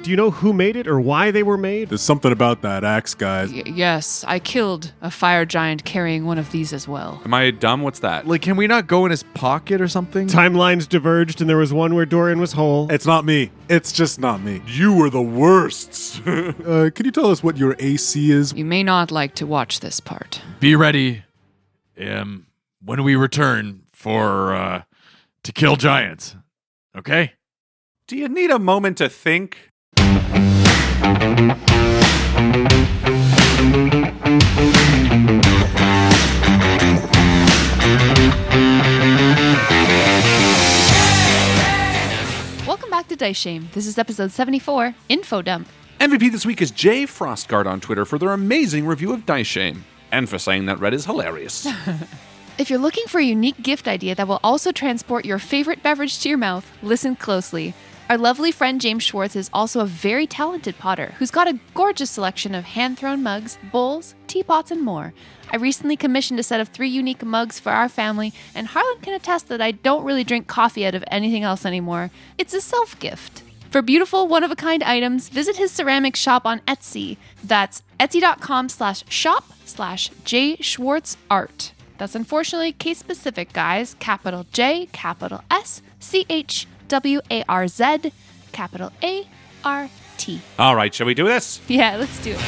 Do you know who made it or why they were made? There's something about that axe, guys. Yes, I killed a fire giant carrying one of these as well. Am I dumb? What's that? Like, can we not go in his pocket or something? Timelines diverged, and there was one where Doran was whole. It's not me. It's just not me. You were the worst. Can you tell us what your AC is? You may not like to watch this part. Be ready when we return for to kill giants. Okay? Do you need a moment to think? Welcome back to Dice Shame. This is episode 74, Info Dump. MVP this week is Jay Frostguard on Twitter for their amazing review of Dice Shame, and for saying that Red is hilarious. If you're looking for a unique gift idea that will also transport your favorite beverage to your mouth, listen closely. Our lovely friend James Schwartz is also a very talented potter who's got a gorgeous selection of hand-thrown mugs, bowls, teapots, and more. I recently commissioned a set of 3 unique mugs for our family, and Harlan can attest that I don't really drink coffee out of anything else anymore. It's a self-gift. For beautiful, one-of-a-kind items, visit his ceramic shop on Etsy. That's etsy.com/shop/jschwartzart. That's unfortunately case-specific, guys. Capital J, capital S, CHWARZ, capital ART. All right, shall we do this? Yeah, let's do it.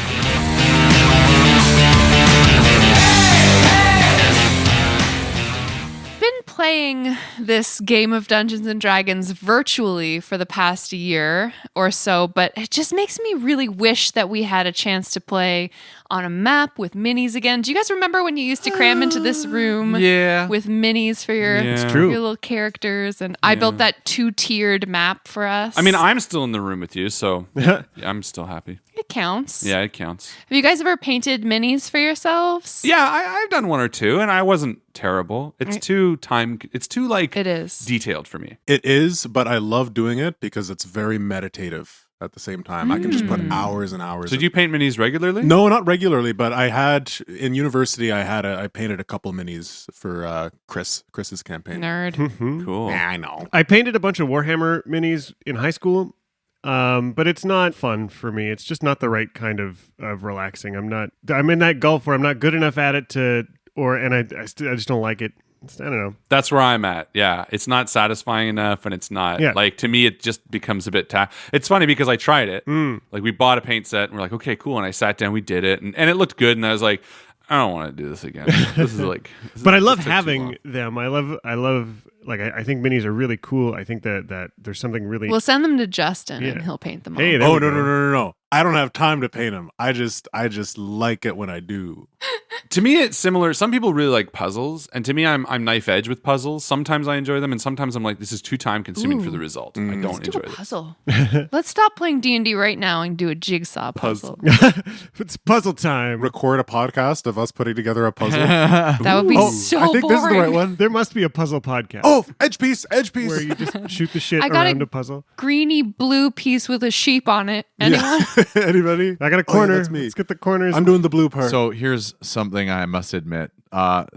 Been playing this game of Dungeons and Dragons virtually for the past year or so, but it just makes me really wish that we had a chance to play on a map with minis again. Do you guys remember when you used to cram into this room with minis for your, It's true. your little characters? And I built that 2-tiered map for us. I mean, I'm still in the room with you, so I'm still happy. It counts. Yeah, it counts. Have you guys ever painted minis for yourselves? Yeah, I've done 1 or 2, and I wasn't terrible. It's too like It is. detailed for me. It is, but I love doing it because it's very meditative at the same time. I can just put hours and hours. So do you paint minis regularly? No, not regularly, but I had in university. I painted a couple minis for Chris's campaign. Nerd. Cool. Yeah, I know. I painted a bunch of Warhammer minis in high school, but it's not fun for me. It's just not the right kind of relaxing. I'm in that gulf where I'm not good enough at it I just don't like it. I don't know. That's where I'm at. Yeah. It's not satisfying enough, and it's not like, to me, it just becomes a bit It's funny because I tried it. Like, we bought a paint set and we're like, okay, cool. And I sat down, we did it, and it looked good. And I was like, I don't want to do this again. But I love having them. I love I think minis are really cool. I think that there's something really. We'll send them to Justin and he'll paint them all. Hey, Oh, no. I don't have time to paint them. I just like it when I do. To me, it's similar. Some people really like puzzles, and to me, I'm knife edge with puzzles. Sometimes I enjoy them, and sometimes I'm like, this is too time consuming for the result. I don't Let's do enjoy a it. puzzle. Let's stop playing D&D right now and do a jigsaw puzzle. It's puzzle time. Record a podcast of us putting together a puzzle. That would be so I think boring. this is the right one. There must be a puzzle podcast. Oh, edge piece. Where you just shoot the shit I got around a puzzle. Greeny blue piece with a sheep on it. Anyone? Anybody? I got a corner. that's me. Let's get the corners. I'm doing the blue part. So here's something I must admit.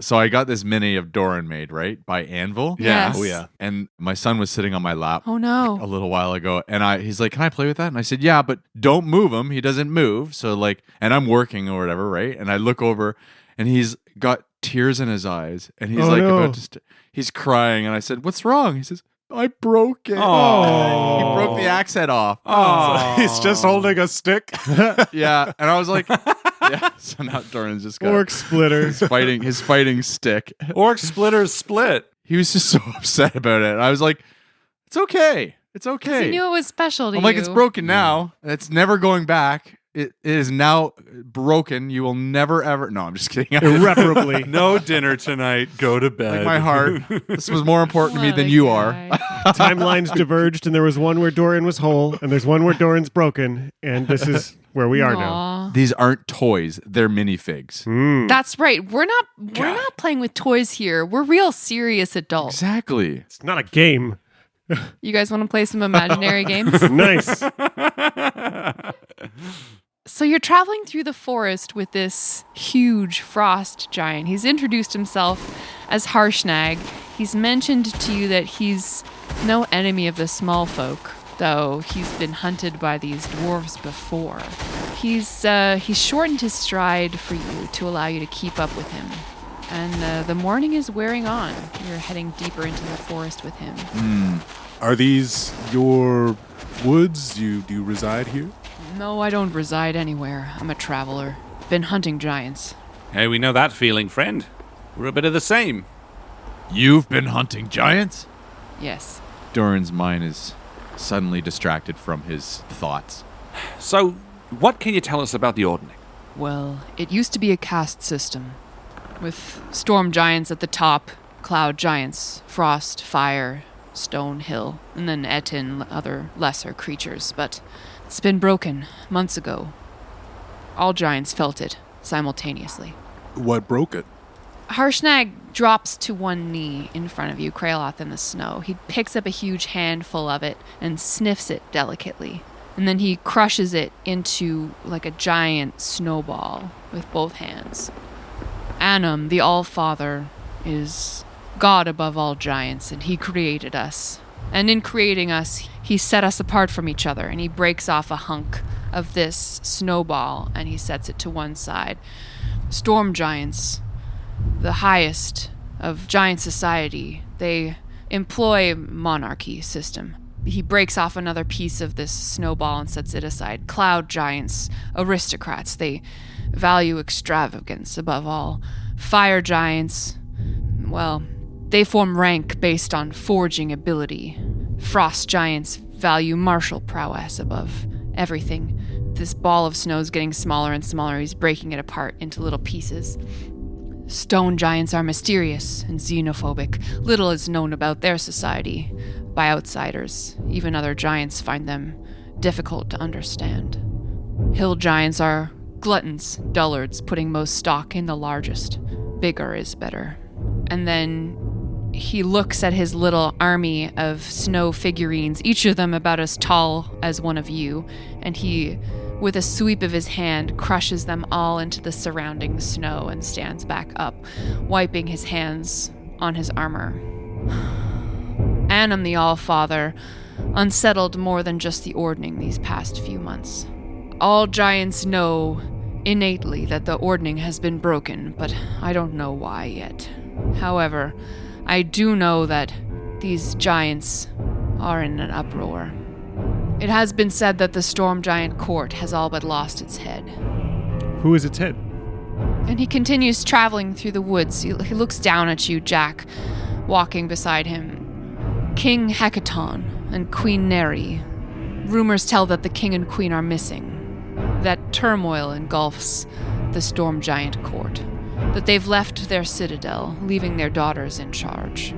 So I got this mini of Doran made, right? By Anvil. Yes. Oh, yeah. And my son was sitting on my lap Oh a no. little while ago, and he's like, "Can I play with that?" And I said, "Yeah, but don't move him. He doesn't move." So and I'm working or whatever, right? And I look over, and he's got tears in his eyes, and he's about to. He's crying, and I said, "What's wrong?" He says, "I broke it." Oh. He broke the axe head off. Oh. He's just holding a stick. Yeah, and I was like, "Yeah." So now Doran's just got Orc splitter. his fighting stick. Orc splitters split. He was just so upset about it. I was like, "It's okay. It's okay." He knew it was special to I'm you. like, "It's broken now. It's never going back. It is now broken. You will never ever." No, I'm just kidding. Irreparably. No dinner tonight. Go to bed. Like my heart. This was more important to me What than a you guy. are. Timelines diverged, and there was one where Doran was whole, and there's one where Doran's broken, and this is where we are now. Aw. These aren't toys. They're minifigs. That's right. We're not playing with toys here. We're real serious adults. Exactly. It's not a game. You guys want to play some imaginary games? Nice. So you're traveling through the forest with this huge frost giant. He's introduced himself as Harshnag. He's mentioned to you that he's no enemy of the small folk. though he's been hunted by these dwarves before. He's shortened his stride for you to allow you to keep up with him. And the morning is wearing on. You're heading deeper into the forest with him. Are these your woods? Do you reside here? No, I don't reside anywhere. I'm a traveler. Been hunting giants. Hey, we know that feeling, friend. We're a bit of the same. You've been hunting giants? Yes. Doran's mind is suddenly distracted from his thoughts. So, what can you tell us about the Ordning? Well, it used to be a caste system, with storm giants at the top, cloud giants, frost, fire, stone, hill, and then Etin, other lesser creatures, but it's been broken months ago. All giants felt it simultaneously. What broke it? Harshnag drops to one knee in front of you, Kraloth, in the snow. He picks up a huge handful of it and sniffs it delicately. And then he crushes it into like a giant snowball with both hands. Anum, the All-Father, is God above all giants, and he created us. And in creating us, he set us apart from each other, and he breaks off a hunk of this snowball, and he sets it to one side. Storm giants, the highest of giant society, they employ monarchy system. He breaks off another piece of this snowball and sets it aside. Cloud giants, aristocrats, they value extravagance above all. Fire giants, well, they form rank based on forging ability. Frost giants value martial prowess above everything. This ball of snow is getting smaller and smaller. He's breaking it apart into little pieces. Stone giants are mysterious and xenophobic. Little is known about their society by outsiders. Even other giants find them difficult to understand. Hill giants are gluttons, dullards, putting most stock in the largest. Bigger is better. And then he looks at his little army of snow figurines, each of them about as tall as one of you, and he, with a sweep of his hand, crushes them all into the surrounding snow and stands back up, wiping his hands on his armor. Anum, the All-Father, unsettled more than just the Ordning these past few months. All giants know innately that the Ordning has been broken, but I don't know why yet. However, I do know that these giants are in an uproar. It has been said that the Storm Giant Court has all but lost its head. Who is its head? And he continues traveling through the woods. He looks down at you, Jack, walking beside him. King Hecaton and Queen Neri. Rumors tell that the king and queen are missing. That turmoil engulfs the Storm Giant Court. That they've left their citadel, leaving their daughters in charge.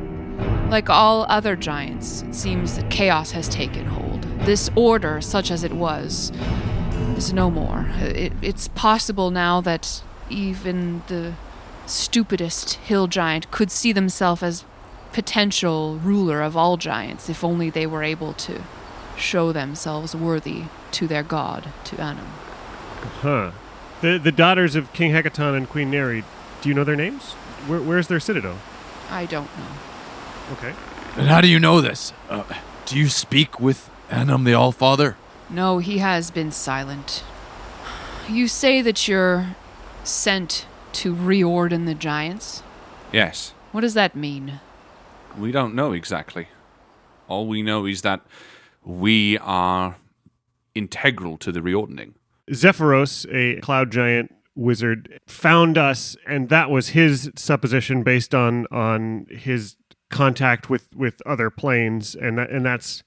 Like all other giants, it seems that chaos has taken hold. This order, such as it was, is no more. It's possible now that even the stupidest hill giant could see themselves as potential ruler of all giants if only they were able to show themselves worthy to their god, to Anum. Huh. The daughters of King Hecaton and Queen Neri, do you know their names? Where's their citadel? I don't know. Okay. And how do you know this? Do you speak with Anum the All-Father? No, he has been silent. You say that you're sent to reordin the giants? Yes. What does that mean? We don't know exactly. All we know is that we are integral to the reordering. Zephyros, a cloud giant wizard, found us, and that was his supposition based on his contact with other planes, and that's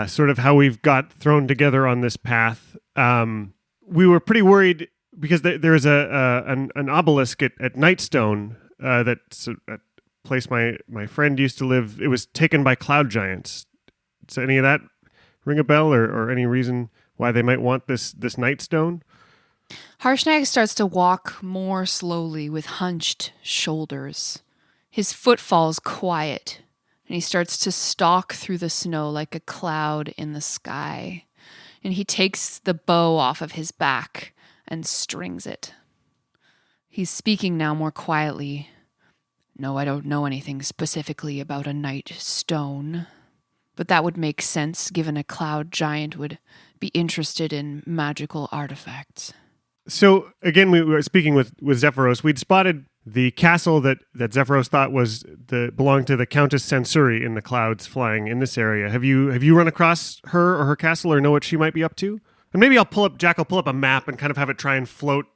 sort of how we've got thrown together on this path. We were pretty worried because there's an obelisk at Nightstone that's a place my friend used to live. It was taken by cloud giants. Does any of that ring a bell, or any reason why they might want this Nightstone? Harshnag starts to walk more slowly with hunched shoulders. His footfall's quiet, and he starts to stalk through the snow like a cloud in the sky. And he takes the bow off of his back and strings it. He's speaking now more quietly. No, I don't know anything specifically about a Nightstone. But that would make sense given a cloud giant would be interested in magical artifacts. So, again, we were speaking with Zephyros. We'd spotted the castle that Zephyros thought belonged to the Countess Sansuri in the clouds flying in this area. Have you run across her or her castle or know what she might be up to? And maybe Jack will pull up a map and kind of have it try and float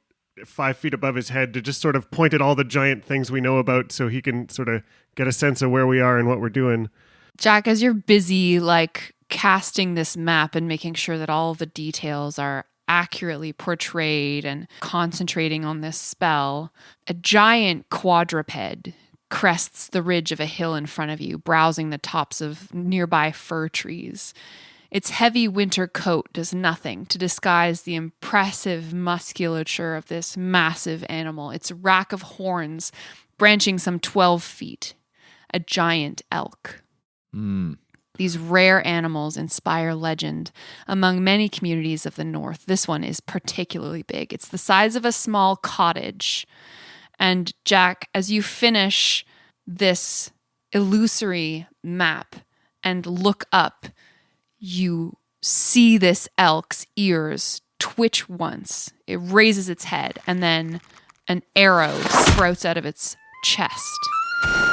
5 feet above his head to just sort of point at all the giant things we know about so he can sort of get a sense of where we are and what we're doing. Jack, as you're busy casting this map and making sure that all the details are accurately portrayed and concentrating on this spell, a giant quadruped crests the ridge of a hill in front of you, browsing the tops of nearby fir trees. Its heavy winter coat does nothing to disguise the impressive musculature of this massive animal, its rack of horns branching some 12 feet. A giant elk. These rare animals inspire legend among many communities of the North. This one is particularly big. It's the size of a small cottage. And Jack, as you finish this illusory map and look up, you see this elk's ears twitch once. It raises its head, and then an arrow sprouts out of its chest.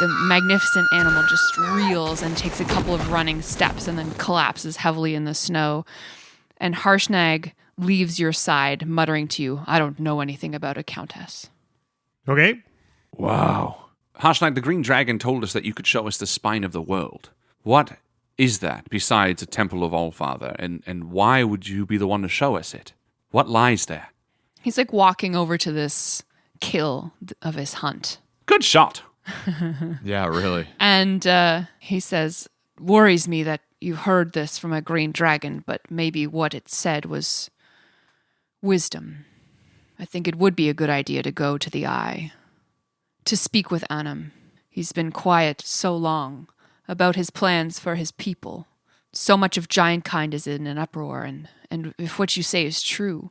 The magnificent animal just reels and takes a couple of running steps and then collapses heavily in the snow. And Harshnag leaves your side, muttering to you, "I don't know anything about a countess." Okay. Wow. Harshnag, the green dragon told us that you could show us the spine of the world. What is that besides a temple of Allfather? And why would you be the one to show us it? What lies there? He's walking over to this kill of his hunt. Good shot. Yeah, really. And he says, "Worries me that you heard this from a green dragon, but maybe what it said was wisdom. I think it would be a good idea to go to the Eye, to speak with Anam. He's been quiet so long about his plans for his people. So much of giant kind is in an uproar, and if what you say is true,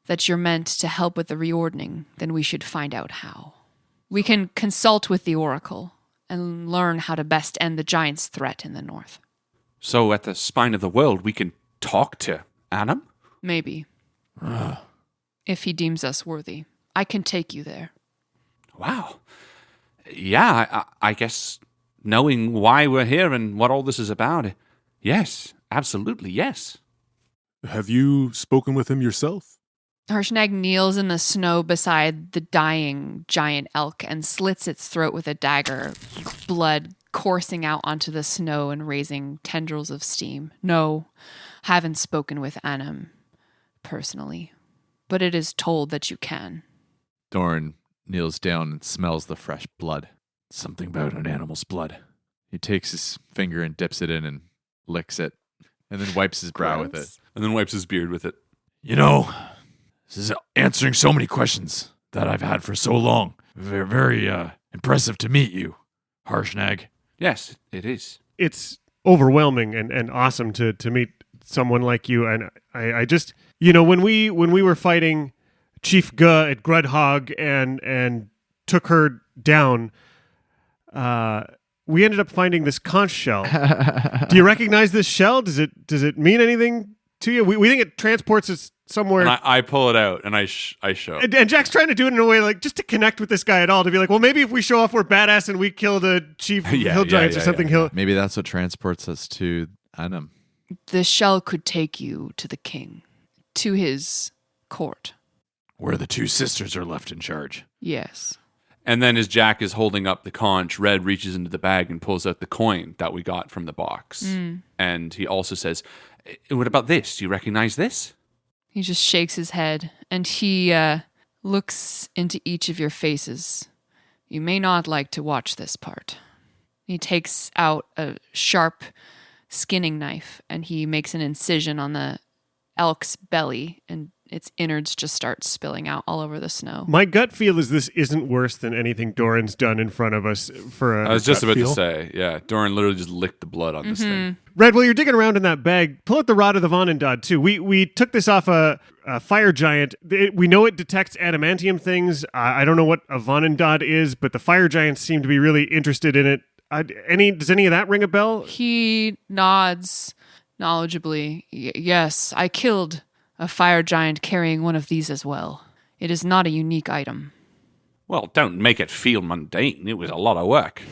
that you're meant to help with the reordering, then we should find out how. We can consult with the Oracle and learn how to best end the giant's threat in the north." So at the spine of the world, we can talk to Anam? Maybe. If he deems us worthy. I can take you there. Wow. Yeah, I guess knowing why we're here and what all this is about, yes, absolutely, yes. Have you spoken with him yourself? Harshnag kneels in the snow beside the dying giant elk and slits its throat with a dagger, blood coursing out onto the snow and raising tendrils of steam. "No, haven't spoken with Anam personally, but it is told that you can." Doran kneels down and smells the fresh blood. Something about an animal's blood. He takes his finger and dips it in and licks it, and then wipes his brow with it. And then wipes his beard with it. You know, this is answering so many questions that I've had for so long. Very, very impressive to meet you, Harshnag. Yes, it is. It's overwhelming and awesome to meet someone like you. And I just, when we were fighting Chief Guh at Grudhog and took her down, we ended up finding this conch shell. Do you recognize this shell? Does it mean anything to you? We think it transports us somewhere. And I pull it out and I show. And Jack's trying to do it in a way just to connect with this guy at all, to be like, well, maybe if we show off we're badass and we kill the chief hill giants or something. Maybe that's what transports us to Anam. The shell could take you to the king, to his court. Where the two sisters are left in charge. Yes. And then as Jack is holding up the conch, Red reaches into the bag and pulls out the coin that we got from the box. And he also says, "What about this? Do you recognize this?" He just shakes his head, and he looks into each of your faces. "You may not like to watch this part." He takes out a sharp skinning knife, and he makes an incision on the elk's belly, and its innards just start spilling out all over the snow. My gut feel is this isn't worse than anything Doran's done in front of us for a I was just about feel. to say, yeah, Doran literally just licked the blood on this thing. Red, while you're digging around in that bag, pull out the Rod of the Vonendad, too. We took this off a fire giant. We know it detects adamantium things. I don't know what a Vonendad is, but the fire giants seem to be really interested in it. Does any of that ring a bell? He nods knowledgeably. Yes, I killed a fire giant carrying one of these as well. It is not a unique item. Well, don't make it feel mundane. It was a lot of work.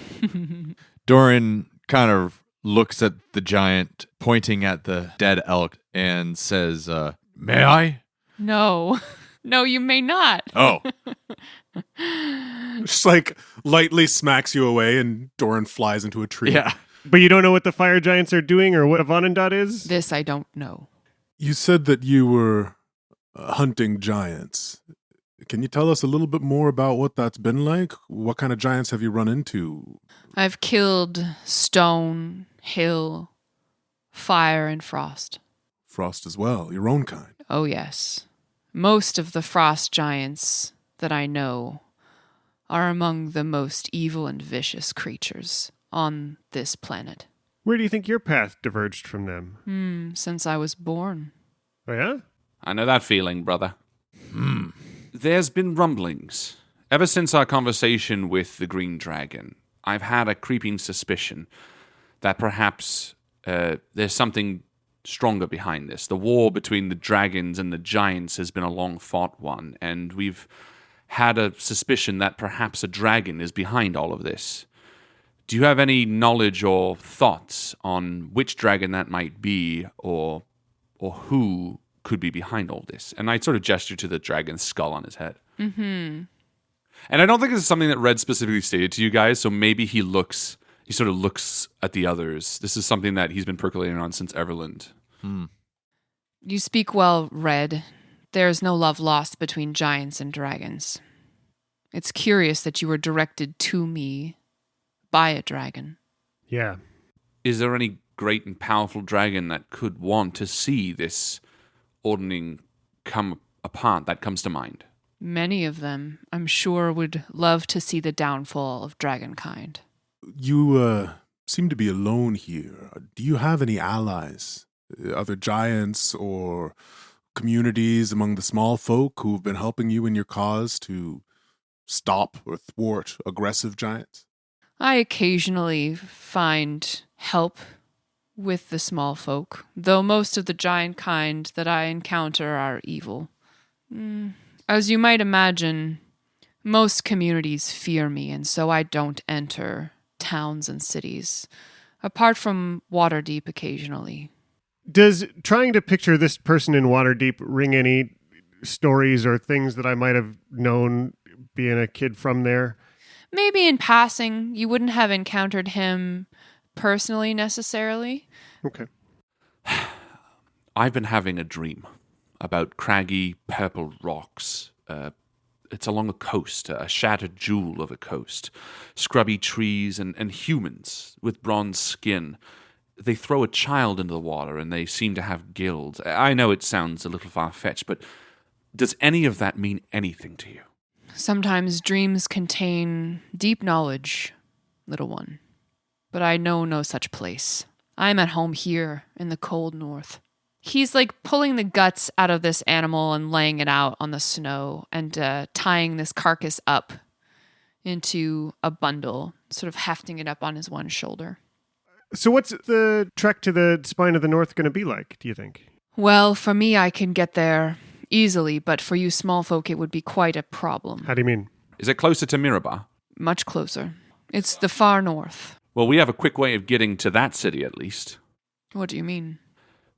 Doran kind of looks at the giant, pointing at the dead elk, and says, "May I?" No. No, you may not. Oh. Just like lightly smacks you away and Doran flies into a tree. Yeah. But you don't know what the fire giants are doing or what a Vonendot is? This I don't know. You said that you were hunting giants. Can you tell us a little bit more about what that's been like? What kind of giants have you run into? I've killed stone, hill, fire, and frost. Frost as well, your own kind. Oh, yes. Most of the frost giants that I know are among the most evil and vicious creatures on this planet. Where do you think your path diverged from them? Since I was born. Oh, yeah? I know that feeling, brother. There's been rumblings. Ever since our conversation with the Green Dragon, I've had a creeping suspicion that perhaps there's something stronger behind this. The war between the dragons and the giants has been a long-fought one, and we've had a suspicion that perhaps a dragon is behind all of this. Do you have any knowledge or thoughts on which dragon that might be, or who could be behind all this? And I sort of gesture to the dragon's skull on his head. Mm-hmm. And I don't think this is something that Red specifically stated to you guys, so maybe he sort of looks at the others. This is something that he's been percolating on since Everland. You speak well, Red. There is no love lost between giants and dragons. It's curious that you were directed to me by a dragon. Yeah. Is there any great and powerful dragon that could want to see this ordering come apart? That comes to mind. Many of them, I'm sure, would love to see the downfall of dragonkind. You seem to be alone here. Do you have any allies? Other giants or communities among the small folk who've been helping you in your cause to stop or thwart aggressive giants? I occasionally find help with the small folk, though most of the giant kind that I encounter are evil. As you might imagine, most communities fear me, and so I don't enter towns and cities, apart from Waterdeep occasionally. Does trying to picture this person in Waterdeep ring any stories or things that I might have known being a kid from there? Maybe in passing, you wouldn't have encountered him personally necessarily. Okay. I've been having a dream about craggy purple rocks. It's along a coast, a shattered jewel of a coast. Scrubby trees and humans with bronze skin. They throw a child into the water and they seem to have gills. I know it sounds a little far-fetched, but does any of that mean anything to you? Sometimes dreams contain deep knowledge, little one. But I know no such place. I am at home here in the cold north. He's like pulling the guts out of this animal and laying it out on the snow and tying this carcass up into a bundle, sort of hefting it up on his one shoulder. So what's the trek to the spine of the north going to be like, do you think? Well, for me, I can get there easily, but for you small folk, it would be quite a problem. How do you mean? Is it closer to Mirabar? Much closer. It's the far north. Well, we have a quick way of getting to that city, at least. What do you mean?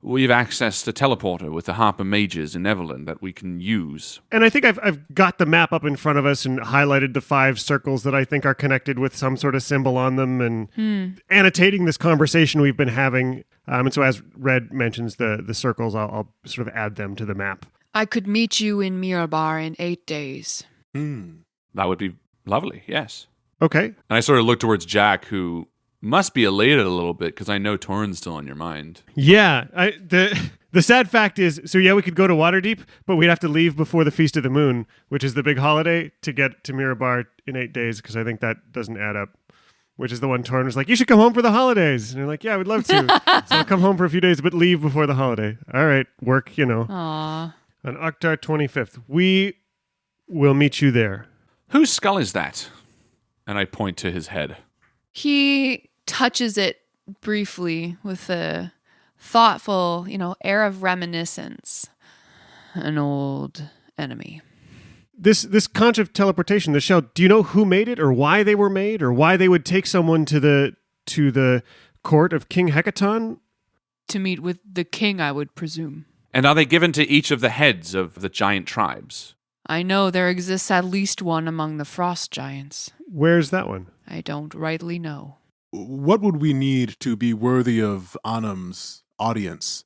We have access to teleporter with the Harper Mages in Everland that we can use. And I think I've got the map up in front of us and highlighted the 5 circles that I think are connected with some sort of symbol on them and annotating this conversation we've been having. And so as Red mentions the circles, I'll sort of add them to the map. I could meet you in Mirabar in 8 days. That would be lovely, yes. Okay. And I sort of look towards Jack, who must be elated a little bit because I know Torin's still on your mind. Yeah. The sad fact is, so yeah, we could go to Waterdeep, but we'd have to leave before the Feast of the Moon, which is the big holiday, to get to Mirabar in 8 days, because I think that doesn't add up. Which is the one Torin was like, you should come home for the holidays. And you're like, yeah, we'd love to. So I'll come home for a few days, but leave before the holiday. All right, work, Aww. On Octar 25th. We will meet you there. Whose skull is that? And I point to his head. He touches it briefly with a thoughtful, air of reminiscence. An old enemy. This conch of teleportation, the shell, do you know who made it or why they were made or why they would take someone to the court of King Hecaton? To meet with the king, I would presume. And are they given to each of the heads of the giant tribes? I know there exists at least one among the frost giants. Where's that one? I don't rightly know. What would we need to be worthy of Anum's audience?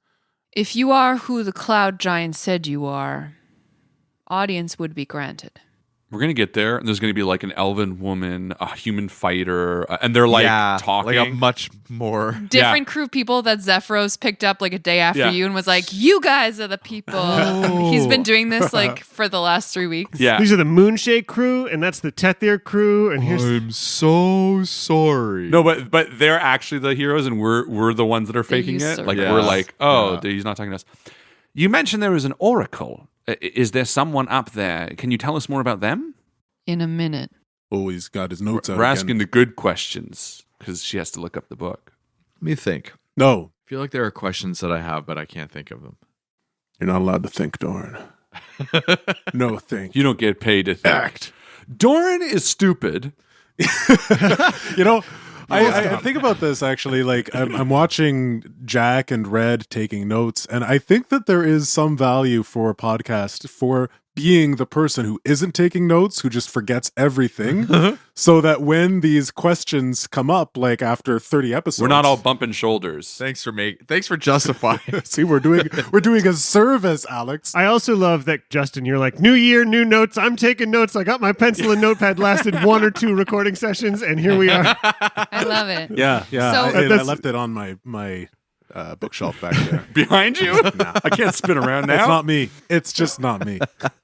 If you are who the cloud giant said you are, audience would be granted. We're going to get there, and there's going to be like an elven woman, a human fighter, and they're like talking. Like a much more... Different crew of people that Zephyros picked up like a day after you and was like, you guys are the people. Oh. He's been doing this like for the last 3 weeks. Yeah. These are the Moonshake crew, and that's the Tethir crew, and here's... I'm so sorry. No, but they're actually the heroes, and we're the ones that are faking it. Like, we're like, he's not talking to us. You mentioned there was an oracle. Is there someone up there? Can you tell us more about them? In a minute. Oh, he's got his notes out We're again. asking the good questions because she has to look up the book. Let me think. No, I feel like there are questions that I have, but I can't think of them. you're not allowed to think, Doran. No, think. You don't get paid to think. Act. Doran is stupid. I think about this actually. Like I'm watching Jack and Red taking notes, and I think that there is some value for a podcast for being the person who isn't taking notes, who just forgets everything, so that when these questions come up, like after 30 episodes, We're not all bumping shoulders. Thanks for justifying. See, we're doing a service, Alex. I also love that, Justin, you're like, new year, new notes. I'm taking notes. I got my pencil and notepad, lasted 1 or 2 recording sessions, and here we are. I love it. Yeah. So- I left it on my bookshelf back there. Behind you? I can't spin around now. It's not me. It's just not me.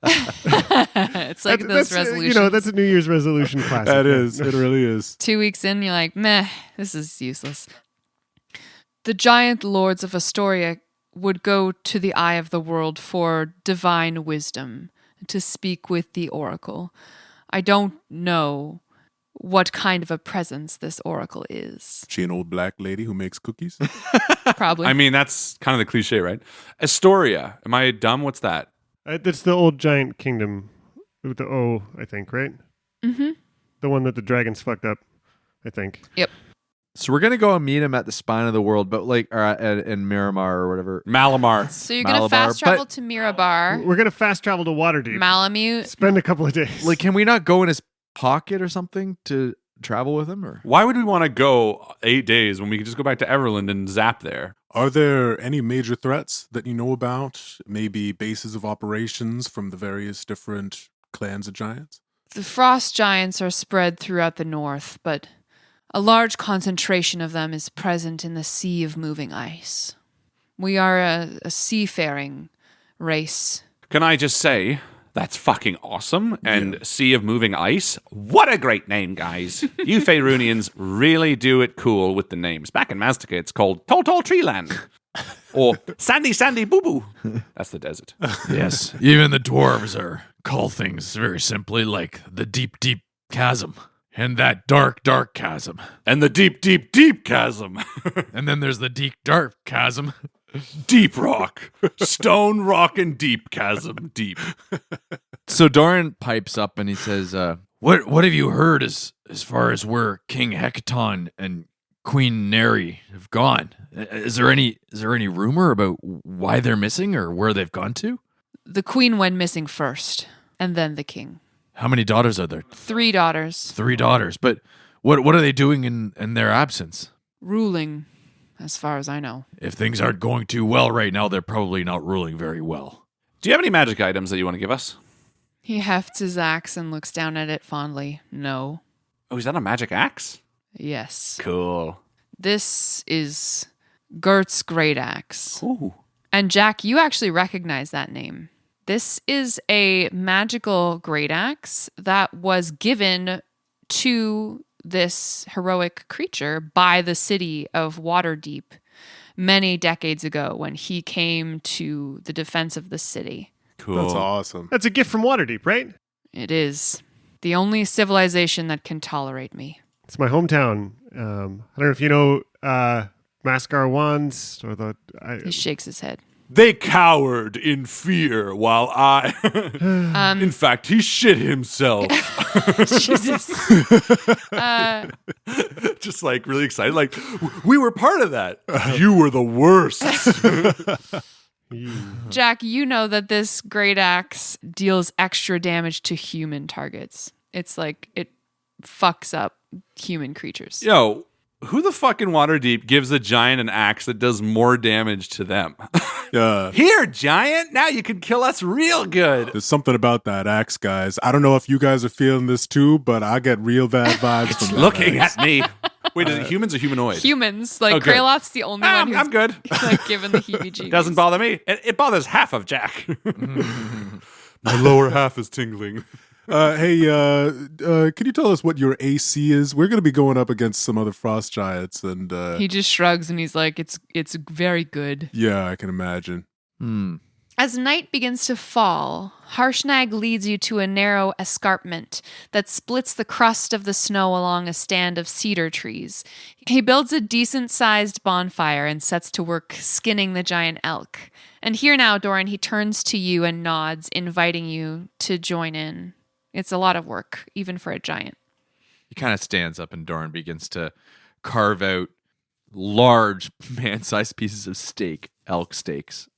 It's like those resolutions. That's a New Year's resolution classic. That is. It really is. 2 weeks in, you're like, meh, this is useless. The giant lords of Astoria would go to the eye of the world for divine wisdom, to speak with the oracle. I don't know what kind of a presence this oracle is. She an old black lady who makes cookies? Probably. I mean, that's kind of the cliche, right? Astoria. Am I dumb? What's that? That's the old giant kingdom with the O, I think, right? Mm-hmm. The one that the dragons fucked up, I think. Yep. So we're gonna go and meet him at the spine of the world, but like, or in Miramar or whatever. Malamar. So you're going to Malabar, fast travel but- to Mirabar, We're going to fast travel to Waterdeep. Malamute. Spend a couple of days. Like, can we not go in his pocket or something to travel with him? Or Why would we want to go 8 days when we could just go back to Everland and zap there? Are there any major threats that you know about? Maybe bases of operations from the various different clans of giants? The frost giants are spread throughout the north, but a large concentration of them is present in the sea of moving ice. We are a seafaring race. Can I just say, that's fucking awesome. And Sea of Moving Ice, what a great name, guys. You Faerunians really do it cool with the names. Back in Mastica, it's called Tall Tall Treeland. Or Sandy Sandy Boo Boo. That's the desert. Yes, even the dwarves call things very simply like the deep, deep chasm. And that dark, dark chasm. And the deep, deep, deep chasm. And then there's the deep, dark chasm. Deep rock. Stone rock and deep chasm. Deep. so Doran pipes up and he says, What have you heard as far as where King Hecaton and Queen Neri have gone? Is there any rumor about why they're missing or where they've gone to? The queen went missing first, and then the king. How many daughters are there? 3 daughters. 3 daughters. But what are they doing in their absence? Ruling, as far as I know. If things aren't going too well right now, they're probably not ruling very well. Do you have any magic items that you want to give us? He hefts his axe and looks down at it fondly. No. Oh, is that a magic axe? Yes. Cool. This is Gert's great axe. Ooh. And Jack, you actually recognize that name. This is a magical great axe that was given to this heroic creature by the city of Waterdeep many decades ago when he came to the defense of the city. Cool. That's awesome. That's a gift from Waterdeep, right? It is the only civilization that can tolerate me. It's my hometown. I don't know if you know Mascar Wands or He shakes his head. They cowered in fear while I... in fact, he shit himself. Jesus. Just like really excited. Like, we were part of that. You were the worst. Jack, you know that this great axe deals extra damage to human targets. It's like it fucks up human creatures. Yo, who the fuck in Waterdeep gives a giant an axe that does more damage to them? Here, giant, now you can kill us real good. There's something about that axe, guys. I don't know if you guys are feeling this too, but I get real bad vibes from looking at me. Wait, is it humans or humanoid? Humans. Like, Kraloth's the only one who's I'm good. Like, given the heebie-jeebies. Doesn't bother me. It bothers half of Jack. My lower half is tingling. Hey, can you tell us what your AC is? We're going to be going up against some other frost giants, and he just shrugs and he's like, "It's very good." Yeah, I can imagine. As night begins to fall, Harshnag leads you to a narrow escarpment that splits the crust of the snow along a stand of cedar trees. He builds a decent-sized bonfire and sets to work skinning the giant elk. And here now, Doran, he turns to you and nods, inviting you to join in. It's a lot of work, even for a giant. He kind of stands up and Doran begins to carve out large man-sized pieces of steak, elk steaks.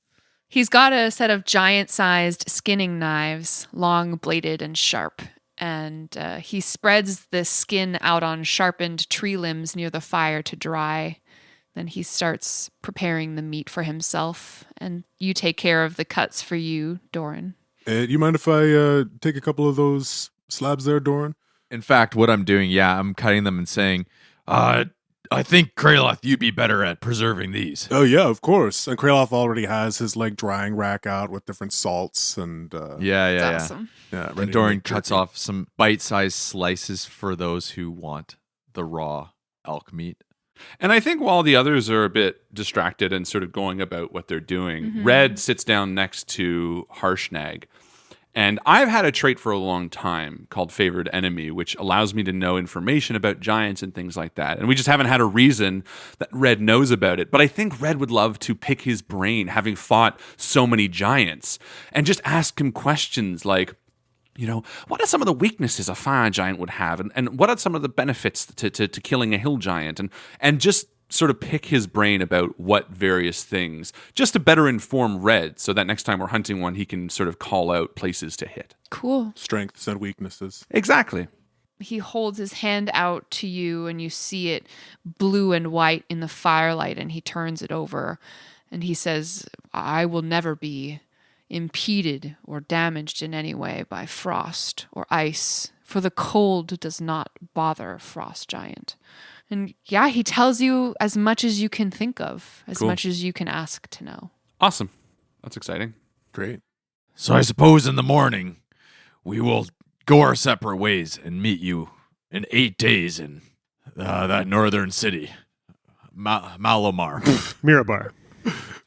He's got a set of giant-sized skinning knives, long-bladed and sharp, and he spreads the skin out on sharpened tree limbs near the fire to dry. Then he starts preparing the meat for himself, and you take care of the cuts for you, Doran. Do you mind if I take a couple of those slabs there, Doran? In fact, what I'm doing, I'm cutting them and saying, I think Kraloth, you'd be better at preserving these. Oh, yeah, of course. And Kraloth already has his drying rack out with different salts and... Yeah. Awesome. Yeah, And Doran cuts off some bite-sized slices for those who want the raw elk meat. And I think while the others are a bit distracted and sort of going about what they're doing, Red sits down next to Harshnag. And I've had a trait for a long time called Favored Enemy, which allows me to know information about giants and things like that. And we just haven't had a reason that Red knows about it. But I think Red would love to pick his brain, having fought so many giants, and just ask him questions like, what are some of the weaknesses a fire giant would have? And what are some of the benefits to killing a hill giant? And just sort of pick his brain about what various things, just to better inform Red, so that next time we're hunting one, he can sort of call out places to hit. Cool. Strengths and weaknesses. Exactly. He holds his hand out to you, and you see it blue and white in the firelight, and he turns it over, and he says, "I will never be impeded or damaged in any way by frost or ice, for the cold does not bother a frost giant." And he tells you as much as you can think of, as much as you can ask to know. Awesome. That's exciting. Great. So I suppose in the morning, we will go our separate ways and meet you in 8 days in that northern city, Malamar. Mirabar.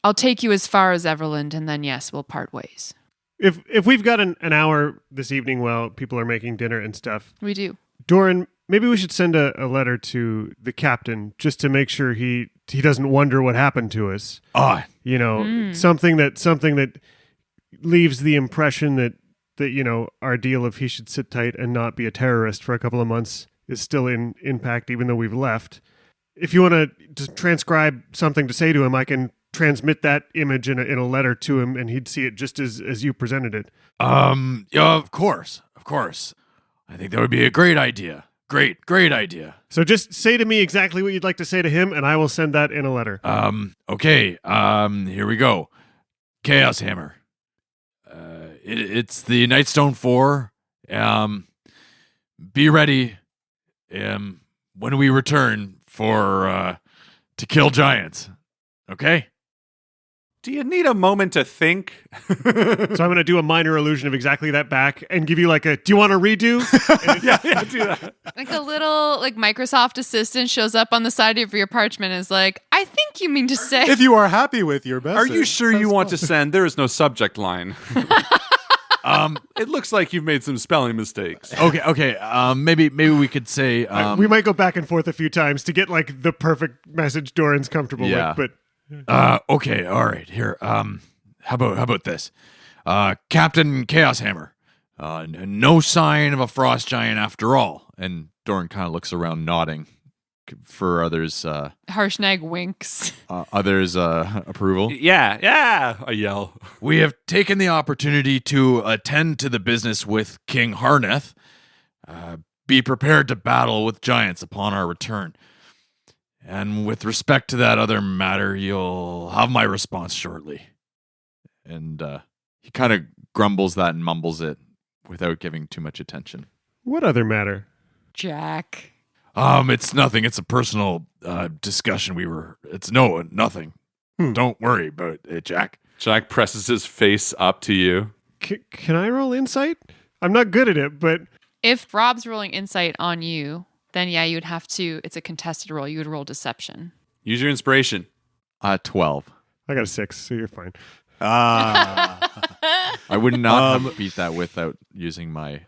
I'll take you as far as Everland, and then, yes, we'll part ways. If we've got an hour this evening while people are making dinner and stuff. We do. Doran, maybe we should send a letter to the captain just to make sure he doesn't wonder what happened to us. Something that leaves the impression that our deal of he should sit tight and not be a terrorist for a couple of months is still in impact, even though we've left. If you want to just transcribe something to say to him, I can transmit that image in a letter to him, and he'd see it just as you presented it. Yeah, of course. I think that would be a great idea. Great idea. So just say to me exactly what you'd like to say to him, and I will send that in a letter. Okay. Here we go. Chaos Hammer. It's the Nightstone 4. Be ready. When we return to kill giants. Okay? Do you need a moment to think? So I'm going to do a minor illusion of exactly that back and give you do you want to redo? yeah, do that. Like a little Microsoft assistant shows up on the side of your parchment and is like, I think you mean to say. If you are happy with your message. Are you sure you want to send? There is no subject line. It looks like you've made some spelling mistakes. Okay. Maybe we could say we might go back and forth a few times to get like the perfect message Doran's comfortable Yeah. with, but okay, all right. Here. How about this? Captain Chaos Hammer. No sign of a frost giant after all. And Doran kind of looks around, nodding for others. Harshnag winks. Others' approval. Yeah, I yell. We have taken the opportunity to attend to the business with King Harneth. Be prepared to battle with giants upon our return. And with respect to that other matter, you'll have my response shortly. And he kind of grumbles that and mumbles it without giving too much attention. what other matter? Jack. It's nothing. It's a personal discussion. It's nothing. Don't worry about it, Jack. Jack presses his face up to you. Can I roll insight? I'm not good at it, but If Rob's rolling insight on you, then yeah, you would have to, it's a contested roll. You would roll deception. Use your inspiration. 12. I got a 6, so you're fine. I would not have beat that without using my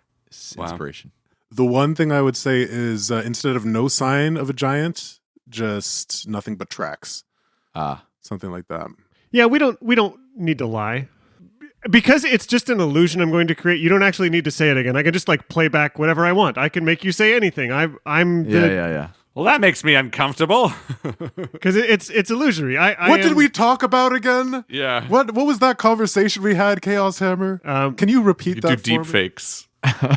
inspiration. The one thing I would say is instead of no sign of a giant, just nothing but tracks. Something like that. Yeah, we don't need to lie. Because it's just an illusion I'm going to create, you don't actually need to say it again. I can just like play back whatever I want. I can make you say anything. I'm the, Yeah. Well, that makes me uncomfortable. because it's illusory. What did we talk about again? Yeah. What was that conversation we had, Chaos Hammer? Can you repeat You that do for deep me? fakes.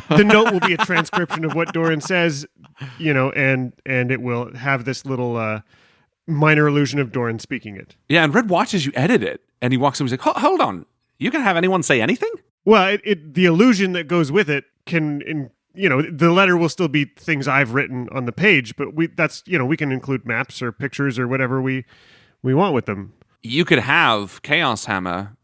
The note will be a transcription of what Doran says, and it will have this little minor illusion of Doran speaking it. Yeah, and Red watches you edit it, and he walks in and he's like, hold on. You can have anyone say anything? Well, the illusion that goes with it can, the letter will still be things I've written on the page, but we can include maps or pictures or whatever we want with them. You could have Chaos Hammer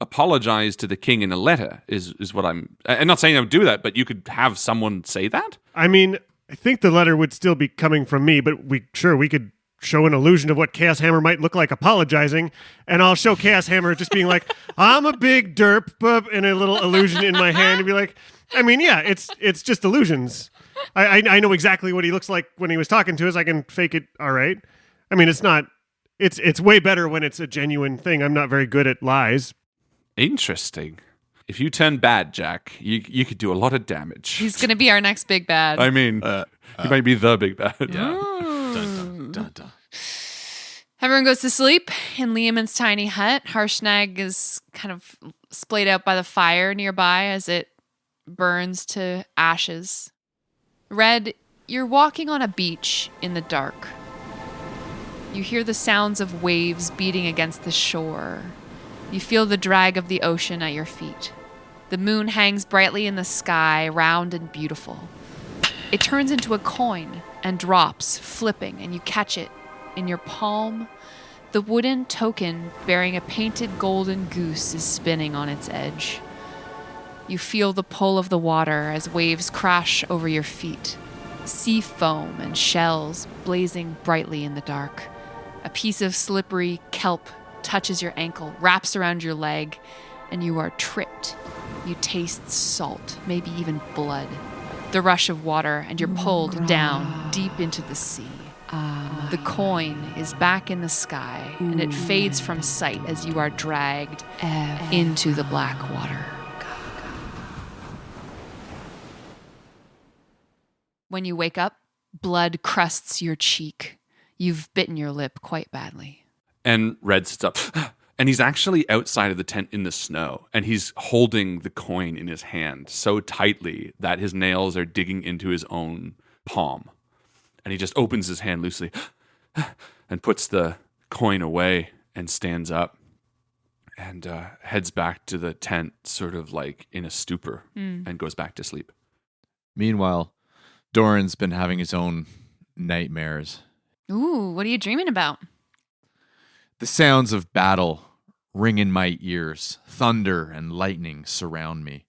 apologize to the king in a letter, is what I'm not saying I would do that, but you could have someone say that? I mean, I think the letter would still be coming from me, but we could show an illusion of what Chaos Hammer might look like apologizing, and I'll show Chaos Hammer just being like, I'm a big derp, and a little illusion in my hand, and be like, I mean, yeah, it's just illusions. I know exactly what he looks like when he was talking to us. I can fake it all right. I mean, it's way better when it's a genuine thing. I'm not very good at lies. Interesting. If you turn bad, Jack, you could do a lot of damage. He's going to be our next big bad. I mean, he might be the big bad. Yeah. Dun, dun. Everyone goes to sleep in Liamon's tiny hut. Harshnag is kind of splayed out by the fire nearby as it burns to ashes. Red, you're walking on a beach in the dark. You hear the sounds of waves beating against the shore. You feel the drag of the ocean at your feet. The moon hangs brightly in the sky, round and beautiful. It turns into a coin and drops, flipping, and you catch it in your palm. The wooden token bearing a painted golden goose is spinning on its edge. You feel the pull of the water as waves crash over your feet. Sea foam and shells blazing brightly in the dark. A piece of slippery kelp touches your ankle, wraps around your leg, and you are tripped. You taste salt, maybe even blood. The rush of water, and you're pulled down deep into the sea. The coin is back in the sky, and it fades from sight as you are dragged into the black water. When you wake up, blood crusts your cheek. You've bitten your lip quite badly. And Red sits up, and he's actually outside of the tent in the snow, and he's holding the coin in his hand so tightly that his nails are digging into his own palm. And he just opens his hand loosely and puts the coin away and stands up and heads back to the tent, sort of like in a stupor, and goes back to sleep. Meanwhile, Doran's been having his own nightmares. Ooh, what are you dreaming about? The sounds of battle ring in my ears. Thunder and lightning surround me.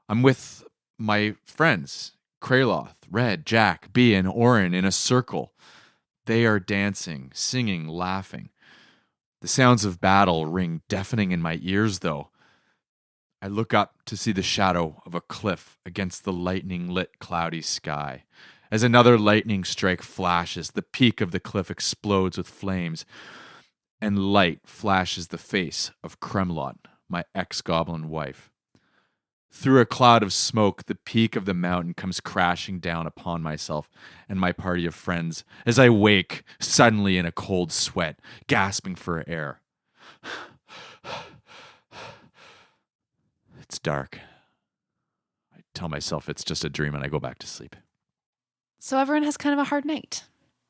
I'm with my friends, Kraloth, Red, Jack, B, and Orin in a circle. They are dancing, singing, laughing. The sounds of battle ring deafening in my ears, though. I look up to see the shadow of a cliff against the lightning-lit cloudy sky. As another lightning strike flashes, the peak of the cliff explodes with flames, and light flashes the face of Kremlot, my ex-goblin wife. Through a cloud of smoke, the peak of the mountain comes crashing down upon myself and my party of friends as I wake suddenly in a cold sweat, gasping for air. It's dark. I tell myself it's just a dream and I go back to sleep. So everyone has kind of a hard night.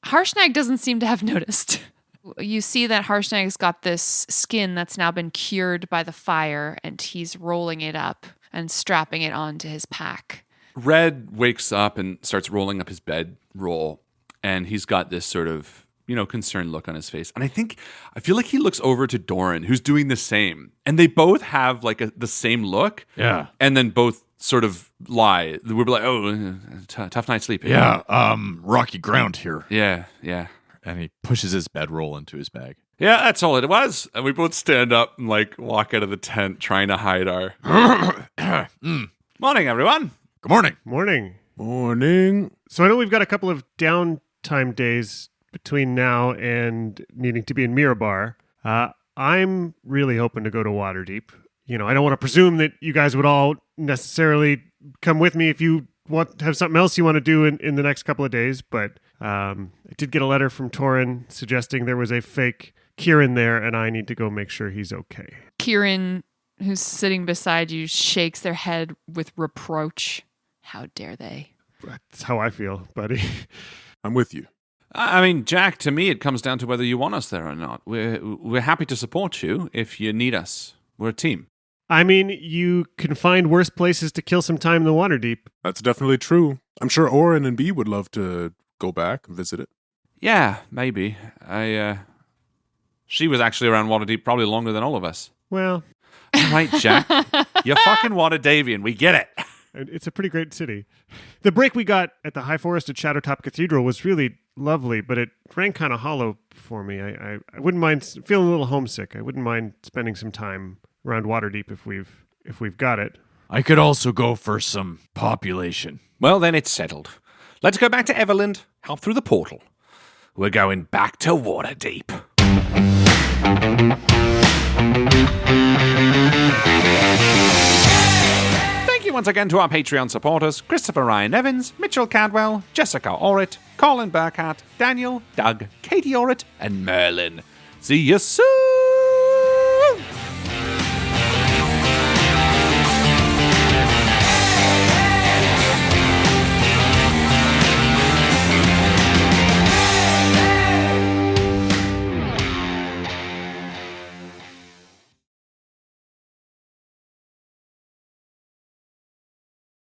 Harshnag doesn't seem to have noticed. You see that Harshnag's got this skin that's now been cured by the fire, and he's rolling it up and strapping it onto his pack. Red wakes up and starts rolling up his bedroll, and he's got this sort of, concerned look on his face. And I feel like he looks over to Doran, who's doing the same. And they both have the same look. Yeah. And then both sort of lie. We're like, tough night's sleep. Yeah, rocky ground here. Yeah. And he pushes his bedroll into his bag. Yeah, that's all it was. And we both stand up and walk out of the tent trying to hide our... Morning, everyone. Good morning. Morning. So I know we've got a couple of downtime days between now and needing to be in Mirabar. I'm really hoping to go to Waterdeep. I don't want to presume that you guys would all necessarily come with me if you have something else you want to do in the next couple of days, but I did get a letter from Doran suggesting there was a fake Kieran there, and I need to go make sure he's okay. Kieran, who's sitting beside you, shakes their head with reproach. How dare they? That's how I feel, buddy. I'm with you. I mean, Jack, to me, it comes down to whether you want us there or not. We're happy to support you if you need us. We're a team. I mean, you can find worse places to kill some time than Waterdeep. That's definitely true. I'm sure Oren and B would love to go back and visit it. Yeah, maybe. She was actually around Waterdeep probably longer than all of us. Well... All right, Jack. You're fucking Waterdavian. We get it. It's a pretty great city. The break we got at the High Forest at Shadowtop Cathedral was really lovely, but it rang kind of hollow for me. I wouldn't mind feeling a little homesick. I wouldn't mind spending some time around Waterdeep if we've got it. I could also go for some population. Well, then it's settled. Let's go back to Everland, hop through the portal. We're going back to Waterdeep. Thank you once again to our Patreon supporters, Christopher Ryan Evans, Mitchell Cadwell, Jessica Orrit, Colin Burkhardt, Daniel, Doug, Katie Orrit, and Merlin. See you soon!